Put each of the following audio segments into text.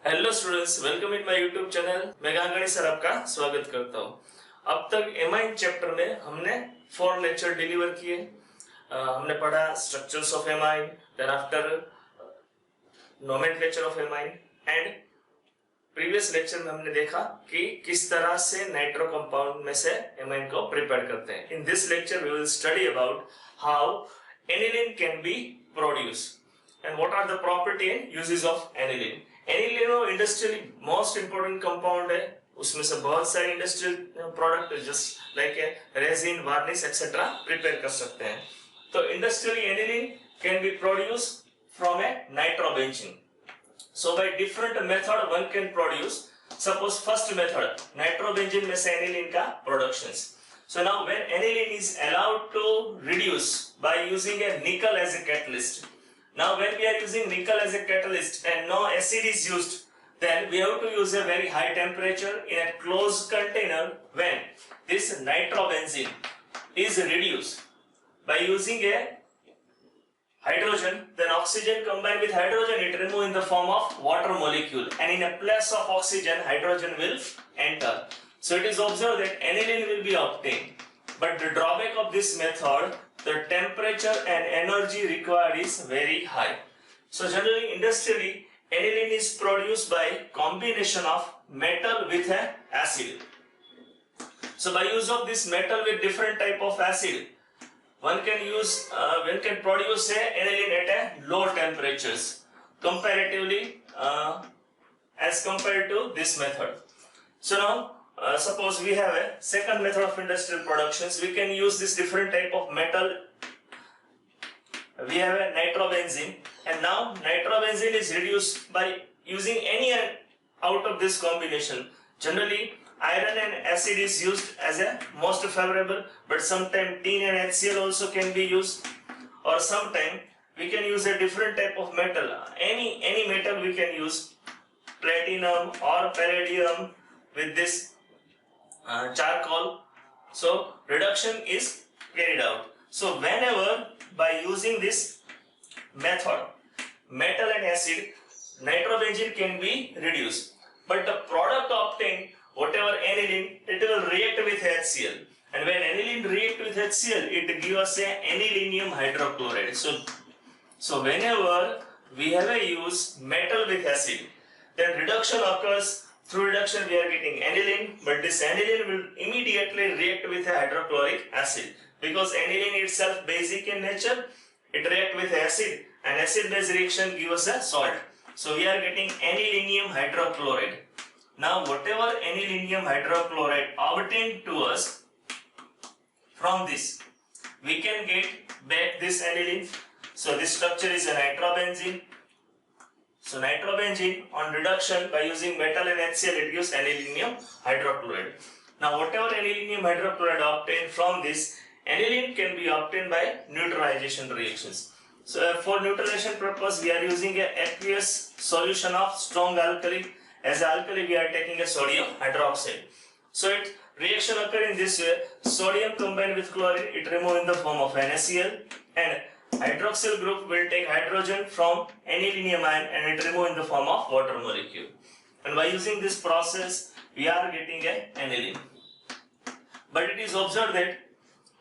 Hello students, welcome in my YouTube channel. मैं गांगणी sir आपका स्वागत करता हूं। अब तक एमाइन चैप्टर में हमने 4 लेक्चर डिलीवर किए। हमने पढ़ा structures of amine, then after nomenclature of amine and previous lecture में हमने देखा कि किस तरह से नाइट्रो कंपाउंड में से एमाइन को प्रिपेयर करते हैं। In this lecture we will study about how aniline can be produced and what are the property and uses of aniline. Aniline industrially most important compound है। उसमें से बहुत सारे industrial product just like resin, varnish etcetera prepare कर सकते हैं। तो industrially aniline can be produced from a nitrobenzene. So by different method one can produce. Suppose first method nitrobenzene में से aniline का productions. So now when aniline is allowed to reduce by using a nickel as a catalyst. Now when we are using nickel as a catalyst and no acid is used, then we have to use a very high temperature in a closed container. When this nitrobenzene is reduced by using a hydrogen, then oxygen combined with hydrogen, it remove in the form of water molecule, and in a place of oxygen, hydrogen will enter. So it is observed that aniline will be obtained. But the drawback of this method, the temperature and energy required is very high. So generally, industrially, aniline is produced by combination of metal with an acid. So by use of this metal with different type of acid, one can produce aniline at a low temperatures comparatively as compared to this method. So now suppose we have a second method of industrial productions. We can use this different type of metal. We have a nitrobenzene, and now nitrobenzene is reduced by using any out of this combination. Generally iron and acid is used as a most favorable, but sometimes tin and HCl also can be used, or sometimes we can use a different type of metal. Any metal we can use, platinum or palladium with this charcoal. So reduction is carried out. So whenever by using this method, metal and acid, nitrobenzene can be reduced, but the product obtained, whatever aniline, it will react with HCl, and when aniline react with HCl, it gives us a anilinium hydrochloride. So whenever we have a use metal with acid, then reduction occurs. Through reduction we are getting aniline, but this aniline will immediately react with a hydrochloric acid, because aniline itself basic in nature, it react with acid, and acid base reaction gives us a salt. So we are getting anilinium hydrochloride. Now whatever anilinium hydrochloride obtained to us from this, we can get back this aniline. So this structure is a nitrobenzene. So nitrobenzene on reduction by using metal and HCl, it gives anilinium hydrochloride. Now whatever anilinium hydrochloride obtained from this, aniline can be obtained by neutralization reactions. So for neutralization purpose, we are using a aqueous solution of strong alkali. As alkali, we are taking a sodium hydroxide. So it reaction occur in this way. Sodium combined with chlorine, it remove in the form of NaCl, and hydroxyl group will take hydrogen from anilinium ion and it remove in the form of water molecule. And by using this process, we are getting a aniline. But it is observed that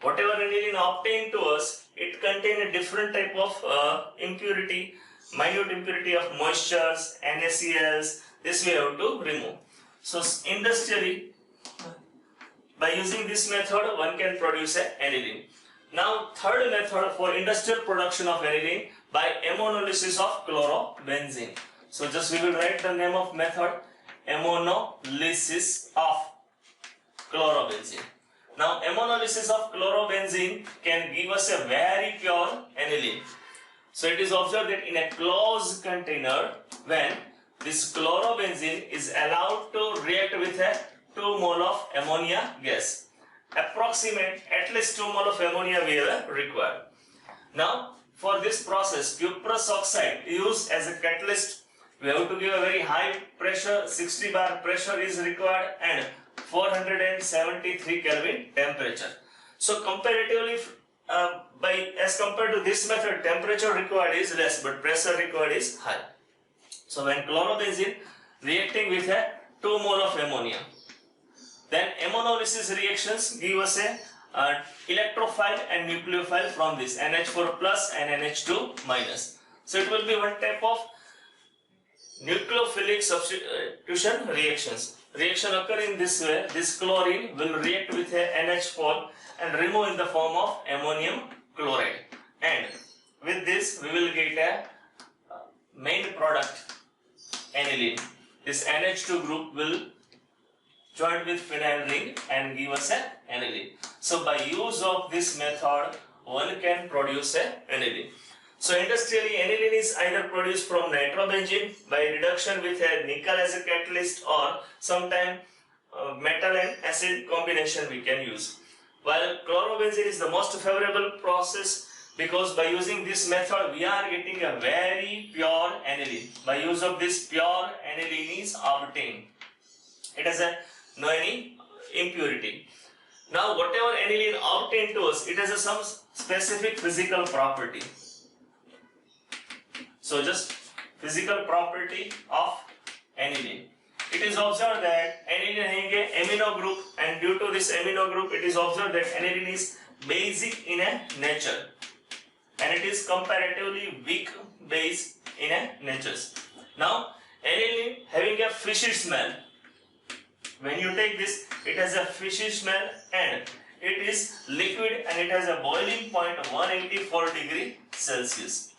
whatever aniline obtained to us, it contain a different type of impurity, minute impurity of moistures, NaCls. This we have to remove. So industrially, by using this method, one can produce a aniline. Now third method for industrial production of aniline, by ammonolysis of chlorobenzene. So just we will write the name of method, ammonolysis of chlorobenzene. Now ammonolysis of chlorobenzene can give us a very pure aniline. So it is observed that in a closed container, when this chlorobenzene is allowed to react with a 2 mole of ammonia gas. Approximate at least 2 mole of ammonia we have required. Now for this process, cuprous oxide used as a catalyst, we have to give a very high pressure, 60 bar pressure is required, and 473 Kelvin temperature. So comparatively as compared to this method, temperature required is less, but pressure required is high. So when chlorobenzene reacting with a 2 mole of ammonia. Then ammonolysis reactions give us a electrophile and nucleophile from this NH4 plus and NH2 minus. So it will be one type of nucleophilic substitution reactions. Reaction occur in this way. This chlorine will react with a NH4 and remove in the form of ammonium chloride. And with this we will get a main product aniline. This NH2 group will join with phenyl ring and give us a aniline. So by use of this method one can produce a aniline. So industrially aniline is either produced from nitrobenzene by reduction with a nickel as a catalyst, or sometime metal and acid combination we can use. While chlorobenzene is the most favorable process, because by using this method we are getting a very pure aniline. By use of this pure aniline is obtained. It has no any impurity. Now whatever aniline obtained to us, it has some specific physical property. So just physical property of aniline. It is observed that aniline having a amino group, and due to this amino group it is observed that aniline is basic in a nature and it is comparatively weak base in a nature. Now aniline having a fishy smell. When you take this, it has a fishy smell and it is liquid and it has a boiling point of 184 degrees Celsius.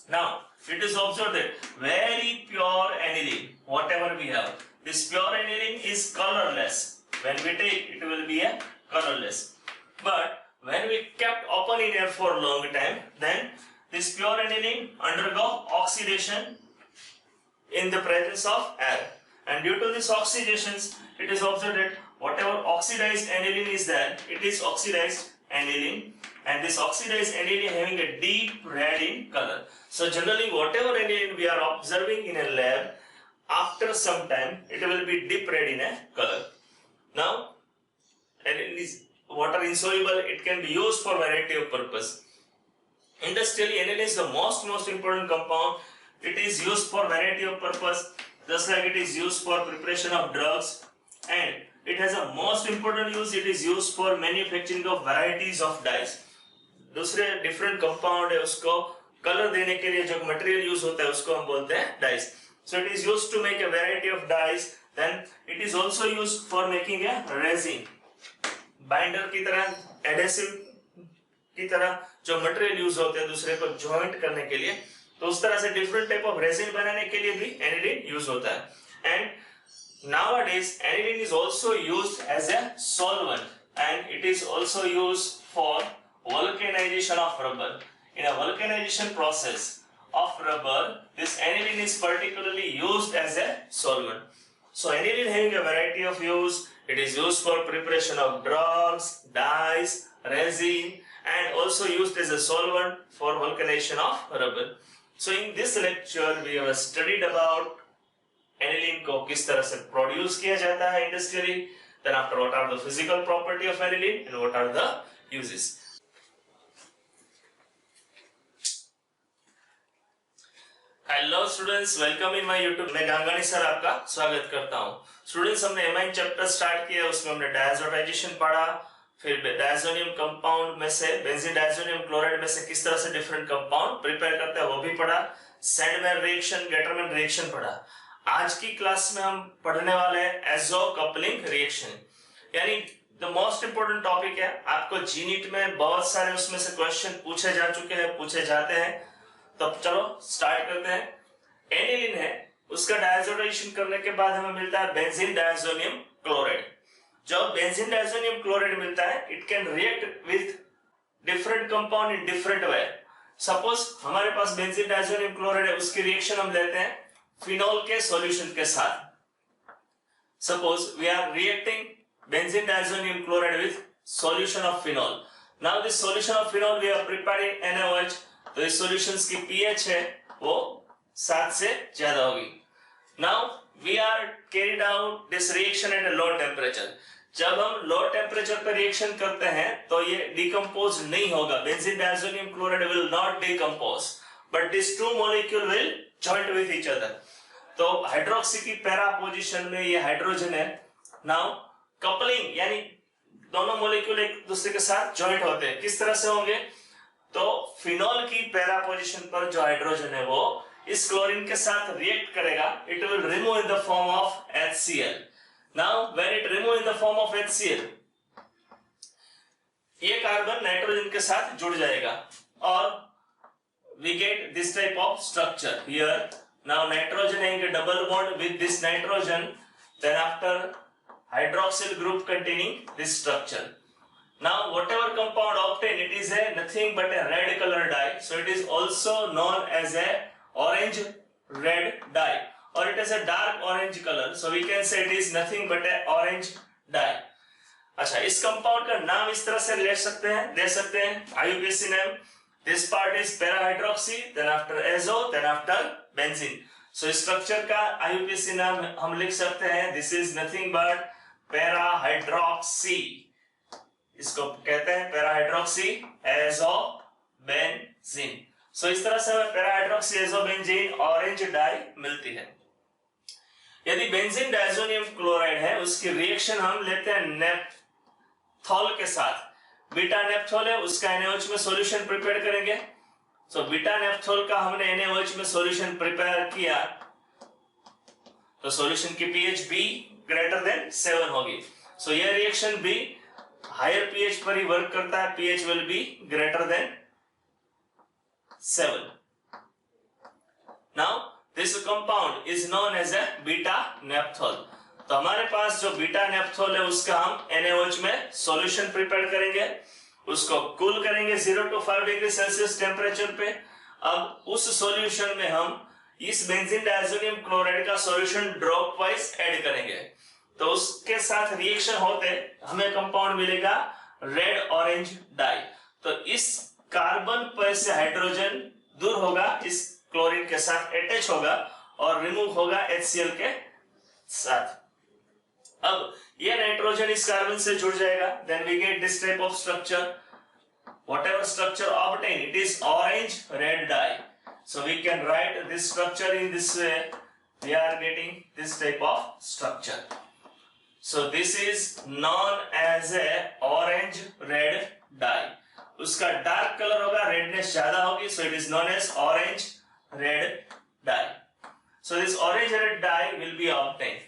Now it is observed that very pure aniline, whatever we have, this pure aniline is colorless. When we take, it will be a colorless. But when we kept open in air for a long time, then this pure aniline undergo oxidation in the presence of air. And due to this oxidations, it is observed that whatever oxidized aniline is there, it is oxidized aniline, and this oxidized aniline having a deep red in color. So generally whatever aniline we are observing in a lab, after some time it will be deep red in a color. Now aniline is water insoluble, it can be used for variety of purpose. Industrially aniline is the most important compound. It is used for variety of purpose, just like it is used for preparation of drugs, and it has a most important use. It is used for manufacturing of varieties of dyes. दूसरे different compound है उसको color देने के लिए जो material use होता है उसको हम बोलते हैं dyes. So it is used to make a variety of dyes. Then it is also used for making a resin. Binder की तरह, adhesive की तरह जो material use होते हैं दूसरे को joint करने के लिए, तो उस तरह से different type of resin बनाने के लिए भी aniline use होता है. And nowadays aniline is also used as a solvent, and it is also used for vulcanization of rubber. In a vulcanization process of rubber, this aniline is particularly used as a solvent. So aniline having a variety of use. It is used for preparation of drugs, dyes, resin, and also used as a solvent for vulcanization of rubber. So in this lecture we have studied about aniline को किस तरह से produce किया जाता है industrially. Then after, what are the physical property of aniline and what are the uses. Hello students, welcome in my YouTube. मैं गांगानी sir आपका स्वागत करता हूं. स्टूडेंट्स, हमने एमाइन चैप्टर स्टार्ट किया. उसमें हमने डायजोटाइजेशन पढ़ा, फिर डायजोनियम कंपाउंड में से बेंजीन डायजोनियम क्लोराइड में से किस तरह से डिफरेंट कंपाउंड प्रिपेयर करते हैं वो भी पढ़ा. सैंडमैन रिएक्शन, गेटरमैन रिएक्शन पढ़ा. आज की क्लास में हम पढ़ने वाले हैं एजो कपलिंग रिएक्शन, यानी द मोस्ट इंपोर्टेंट टॉपिक है. आपको जीनीट में बहुत सारे उसमें से क्वेश्चन पूछे जा चुके हैं, पूछे जाते हैं. तब चलो स्टार्ट करते हैं. एनिलीन है, उसका डायजोटाइजेशन करने के बाद हमें मिलता है बेंजीन डायजोनियम क्लोराइड. जब बेंजीन डायजोनियम क्लोराइड मिलता है, it can react with different compound in different way. Suppose हमारे पास बेंजीन डायजोनियम क्लोराइड है, उसकी रिएक्शन हम लेते हैं फिनॉल के सॉल्यूशन के साथ. Suppose we are reacting benzene diazonium chloride with solution of phenol. Now this solution of phenol we are preparing NaOH. तो इस सॉल्यूशंस की pH है वो 7 से ज्यादा होगी. Now we are carried out this reaction at a low temperature. जब हम लो टेम्परेचर पर रिएक्शन करते हैं तो ये डिकम्पोज नहीं होगा. Benzene diazonium chloride will not decompose, but this two molecule will joint with each other. तो हाइड्रोक्सी की पैरा पोजीशन में ये हाइड्रोजन है। नाउ कपलिंग यानी दोनों मॉलिक्यूल एक दूसरे के साथ ज्वाइंट होते हैं, किस तरह से होंगे? तो फिनॉल की पैरा पोजीशन पर जो हाइड्रोजन है वो इस क्लोरीन के साथ रिएक्ट करेगा, it will remove in the form of HCl। Now when it remove in the form of HCl, ये कार्बन नाइट्रोजन के साथ जुड़ जाएगा और we get this type of structure here. Now nitrogen having a double bond with this nitrogen, then after hydroxyl group containing this structure. Now whatever compound obtained, it is a nothing but a red color dye, so it is also known as a orange red dye, or it is a dark orange color, so we can say it is nothing but a orange dye. अच्छा, इस compound का नाम इस तरह से दे सकते हैं IUPAC name. This part is para-hydroxy, then after azo, then after benzene. So structure का IUPAC नाम हम लिख सकते हैं, this is nothing but para-hydroxy. इसको कहते हैं para-hydroxy azobenzene. So इस तरह से हमें para-hydroxy azobenzene ऑरेंज डाई मिलती है। यदि बेंजीन डायजोनियम क्लोराइड है, उसकी रिएक्शन हम लेते हैं नेप्थॉल के साथ। बीटा नेप्थॉल है, उसका NaOH में सॉल्यूशन प्रिपेयर करेंगे। सो बीटा नेप्थॉल का हमने NaOH में सॉल्यूशन प्रिपेयर किया तो सॉल्यूशन की pH B ग्रेटर देन 7 होगी। सो यह रिएक्शन भी हायर pH पर ही वर्क करता है, pH will be greater than 7। Now this compound is known as a beta naphthol. तो हमारे पास जो बीटा नेप्थॉल है उसका हम NaOH में सॉल्यूशन प्रिपेयर करेंगे, उसको कूल करेंगे 0 to 5 डिग्री सेल्सियस टेम्परेचर पे। अब उस सॉल्यूशन में हम इस बेंजीन डायजोनियम क्लोराइड का सॉल्यूशन ड्रॉप वाइज ऐड करेंगे, तो उसके साथ रिएक्शन होते हमें कंपाउंड मिलेगा रेड ऑरेंज डाई। तो इस कार्बन पर से हाइड्रोजन दूर होगा, इस क्लोरीन के साथ अटैच होगा और रिमूव होगा HCl के साथ। अब ये नाइट्रोजन इस कार्बन से जुड़ जाएगा, then we get this type of structure. Whatever structure obtained, it is orange red dye. So we can write this structure in this way. We are getting this type of structure. So this is known as a orange red dye. उसका dark colour होगा, redness ज्यादा होगी, so it is known as orange red dye. So this orange red dye will be obtained.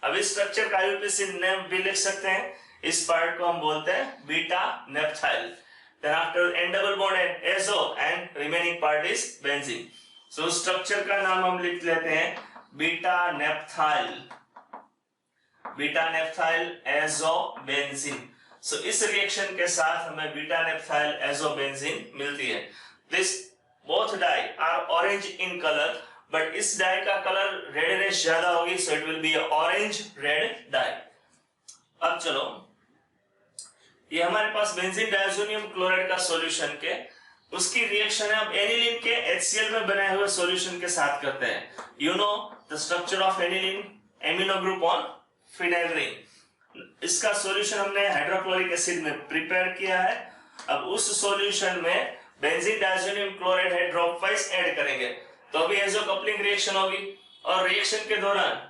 अब इस structure का IUPAC name भी लिख सकते हैं, इस पार्ट को हम बोलते हैं beta नेप्थाइल। Then after N double bond and azo and remaining part is benzene. So structure का नाम हम लिख लेते हैं बीटा नेप्थाइल azobenzene. So इस रिएक्शन के साथ हमें बीटा नेप्थाइल azobenzene मिलती है। This both dye are orange in color, but इस डाई का कलर रेडनेस ज्यादा होगी, so it will be orange red dye. अब चलो, ये हमारे पास बेंजीन डायजोनियम क्लोराइड का सॉल्यूशन के उसकी रिएक्शन है अब एनिलीन के HCl में बनाए हुए सॉल्यूशन के साथ करते हैं। You know the structure of aniline, amino group on phenyl ring. इसका सॉल्यूशन हमने हाइड्रोक्लोरिक एसिड में प्रिपेयर किया है। अब उस सॉल्यूशन में बेंजीन डायजोनियम क्लोराइड है ड्रॉप वाइज ऐड करेंगे, तो अभी एजो कपलिंग रिएक्शन होगी और रिएक्शन के दौरान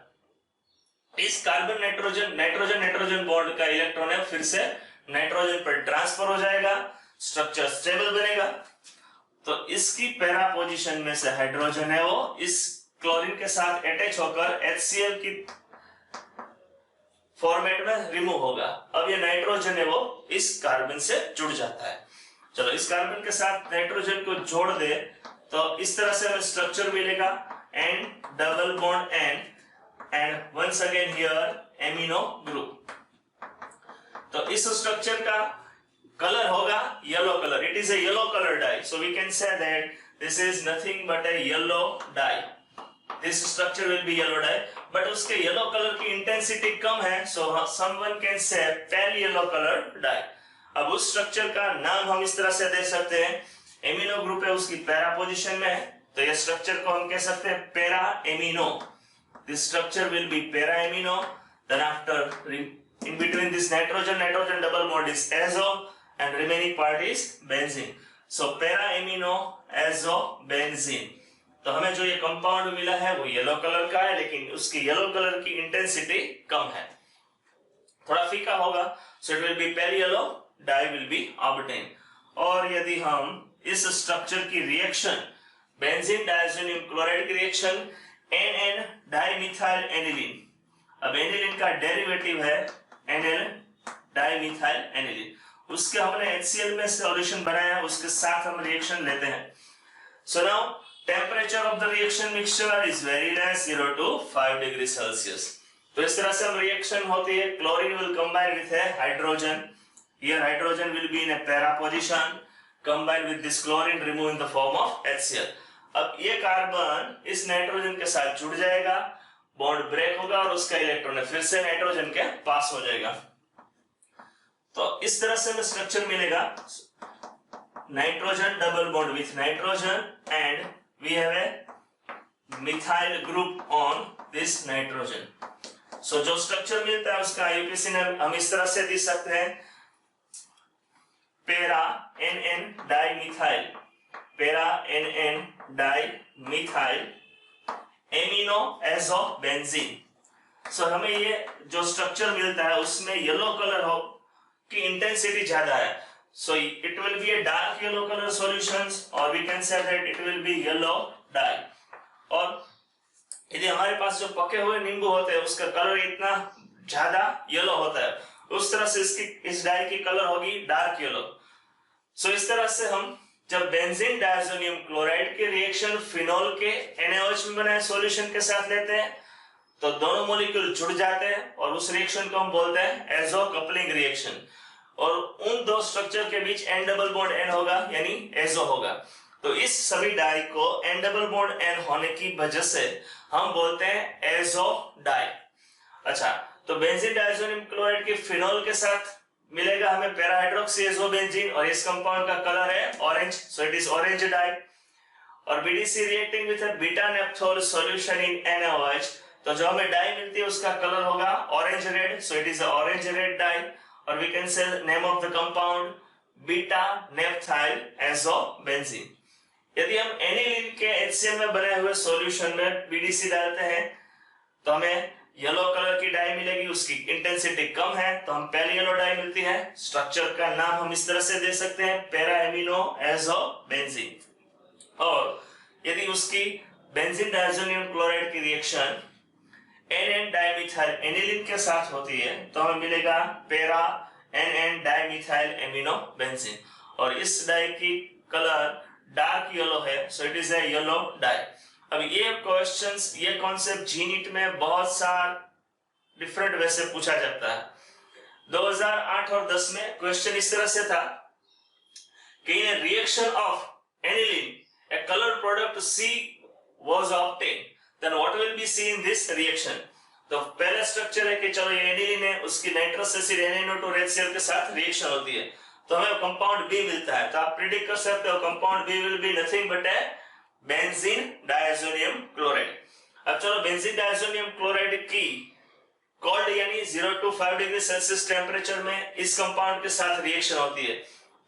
इस कार्बन नाइट्रोजन बॉन्ड का इलेक्ट्रॉन है फिर से नाइट्रोजन पर ट्रांसफर हो जाएगा, स्ट्रक्चर स्टेबल बनेगा। तो इसकी पैरा पोजीशन में से हाइड्रोजन है वो इस क्लोरीन के साथ अटैच होकर HCl की फॉर्मेट में रिमूव होगा। अब ये नाइट्रोजन है वो इस कार्बन से जुड़ जाता है। चलो, इस कार्बन के साथ नाइट्रोजन को जोड़ दे तो इस तरह से हमें स्ट्रक्चर मिलेगा N double bond N and once again here amino group। तो इस स्ट्रक्चर का कलर होगा yellow colour, it is a yellow color dye, so we can say that this is nothing but a yellow dye. This structure will be yellow dye, but उसके yellow colour की intensity कम है, so someone can say pale yellow color dye। अब उस structure का नाम हम इस तरह से दे सकते हैं, एमिनो ग्रुप है उसकी पैरा पोजीशन में है, तो ये स्ट्रक्चर को हम कह सकते हैं para amino. This structure will be para amino, then after in between this nitrogen double bond is azo and remaining part is benzene. So para amino azobenzene. तो हमें जो ये कंपाउंड मिला है वो येलो कलर का है, लेकिन उसकी येलो कलर की इंटेंसिटी कम है, थोड़ा फीका होगा, so it will be pale yellow, dye will be obtain. और यदि हम इस स्ट्रक्चर की रिएक्शन बेंजीन डायज़ोनियम क्लोराइड की रिएक्शन NN डाइमिथाइल एनिलीन, अब एनिलीन का डेरिवेटिव है NN डाइमिथाइल एनिलीन, उसके हमने HCl में सॉल्यूशन बनाया है, उसके साथ हम रिएक्शन लेते हैं। So now temperature of the reaction mixture is very less, 0 to 5 degree Celsius. तो इस तरह से हम रिएक्शन होती है, chlorine will combine with hydrogen, here hydrogen will be in a para position, combine with this chlorine, remove in the form of HCl। अब ये carbon इस नाइट्रोजन के साथ जुड़ जाएगा, बॉन्ड ब्रेक होगा और उसका इलेक्ट्रॉन फिर से नाइट्रोजन के पास हो जाएगा। तो इस तरह से हमें स्ट्रक्चर मिलेगा, nitrogen double bond with nitrogen and we have a methyl group on this nitrogen. So जो स्ट्रक्चर मिलता है उसका आईयूपीएसी हम इस तरह से दे सकते हैं, para NN dimethyl, para NN dimethyl amino azo benzene. So हमें ये जो स्ट्रक्चर मिलता है उसमें येलो कलर हो की इंटेंसिटी ज्यादा है, so it will be a dark yellow color solutions or we can say that it will be yellow dye। और यदि हमारे पास जो पके हुए नींबू होते हैं उसका कलर इतना ज्यादा येलो होता है, उस तरह से इस डाई की कलर होगी डार्क येलो। सो इस तरह से हम जब बेंजीन डायज़ोनियम क्लोराइड के रिएक्शन फिनोल के NaOH में बनाए सॉल्यूशन के साथ लेते हैं तो दोनों मॉलिक्यूल जुड़ जाते हैं और उस रिएक्शन को हम बोलते हैं एजो कपलिंग रिएक्शन, और उन दो स्ट्रक्चर के बीच N डबल बॉन्ड N होगा यानी एजो होगा। तो इस सभी डाई को N डबल बॉन्ड N होने की वजह से हम बोलते हैं एजो डाई। अच्छा, तो बेंजीन डायज़ोनियम क्लोराइड के फिनोल के साथ मिलेगा हमें पैरा हाइड्रोक्सी एजो बेंजीन और इस कंपाउंड का कलर है orange, so it is orange dye. और BDC reacting with a beta naphthol solution in NaOH, तो जो हमें डाई मिलती है उसका कलर होगा orange red, so it is orange red dye. और we can say name of the compound beta naphthyl azo benzene. यदि हम एनिलीन के HCl में बने हुए सॉल्यूशन में BDC डालते हैं तो हमें येलो कलर की डाई मिलेगी, उसकी इंटेंसिटी कम है तो हम पहले येलो डाई मिलती है। स्ट्रक्चर का नाम हम इस तरह से दे सकते हैं पैरा एमिनो एजो बेंजीन। और यदि उसकी बेंजीन डायज़ोनियम क्लोराइड की रिएक्शन NN डाइमिथाइल एनिलीन के साथ होती है तो हमें मिलेगा para NN dimethyl amino benzene, और इस डाई की कलर डार्क येलो है, सो it is a yellow die. अब ये क्वेश्चंस, ये कॉन्सेप्ट जीनीट में बहुत सारा डिफरेंट वे से पूछा जाता है। 2008 और 10 में क्वेश्चन इस तरह से था कि in reaction of aniline a colour product C was obtained, then what will be seen in this reaction। तो पहला स्ट्रक्चर है कि चलो ये एनिलीन है, उसकी नाइट्रस एसिड NaNO2 HCl के साथ रिएक्शन होती है तो हमें कंपाउंड B मिलता है। तो आप प्रिडिक्ट कर सकते हो compound B will be nothing but A benzene diazonium chloride. अब चलो बेंजीन डायज़ोनियम क्लोराइड की कोल्ड यानी 0 to 5 डिग्री सेल्सियस टेम्परेचर में इस कंपाउंड के साथ रिएक्शन होती है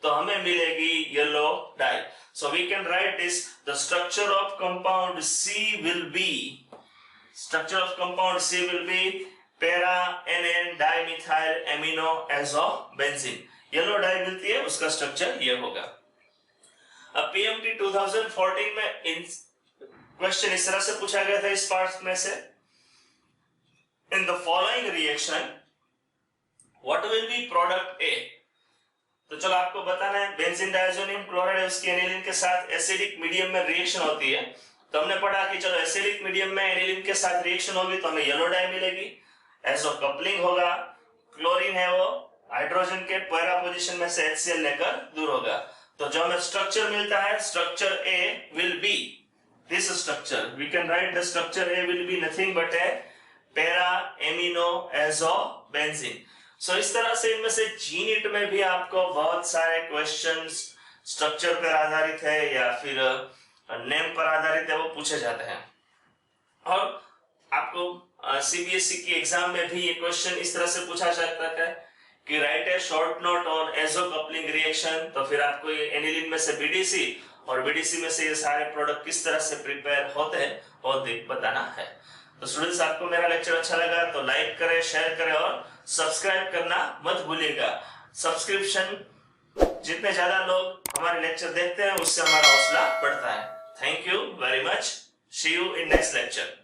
तो हमें मिलेगी yellow die. So we can write this, the structure of compound C will be para NN dimethyl amino azo benzene। Yellow die मिलती है उसका स्ट्रक्चर ये होगा। अब PMT 2014 में इन क्वेश्चन इस तरह से पूछा गया था इस पार्ट में से, in the following reaction what will be product A। तो चलो आपको बताना है बेंजीन डायज़ोनियम क्लोराइड है उसकी एनिलीन के साथ एसिडिक मीडियम में रिएक्शन होती है तो हमने पढ़ा कि चलो एसिडिक मीडियम में एनिलीन के साथ रिएक्शन होगी तो हमें येलो डाई मिलेगी, एजो कपलिंग होगा, क्लोरीन है वो हाइड्रोजन के पैरा पोजीशन में से HCl लेकर दूर होगा। तो जो हमें स्ट्रक्चर मिलता है structure A will be this structure, we can write the structure A will be nothing but a para amino azo benzene। सो इस तरह से इनमें से जीनीट में भी आपको बहुत सारे क्वेश्चंस स्ट्रक्चर पर आधारित है या फिर नेम पर आधारित है वो पूछे जाते हैं। और आपको CBSE की एग्जाम में भी ये क्वेश्चन इस तरह से पूछा जाता है कि right A short note on azo coupling reaction, तो फिर आपको ये एनिलीन में से BDC और बीडीसी में से ये सारे प्रोडक्ट किस तरह से प्रिपेयर होते हैं वो बताना है। तो स्टूडेंट्स, आपको मेरा लेक्चर अच्छा लगा तो लाइक करें, शेयर करें और सब्सक्राइब करना मत भूलिएगा। सब्सक्रिप्शन जितने ज्यादा लोग हमारे लेक्चर देखते हैं उससे हमारा हौसला बढ़ता है। Thank you very much. See you in next lecture.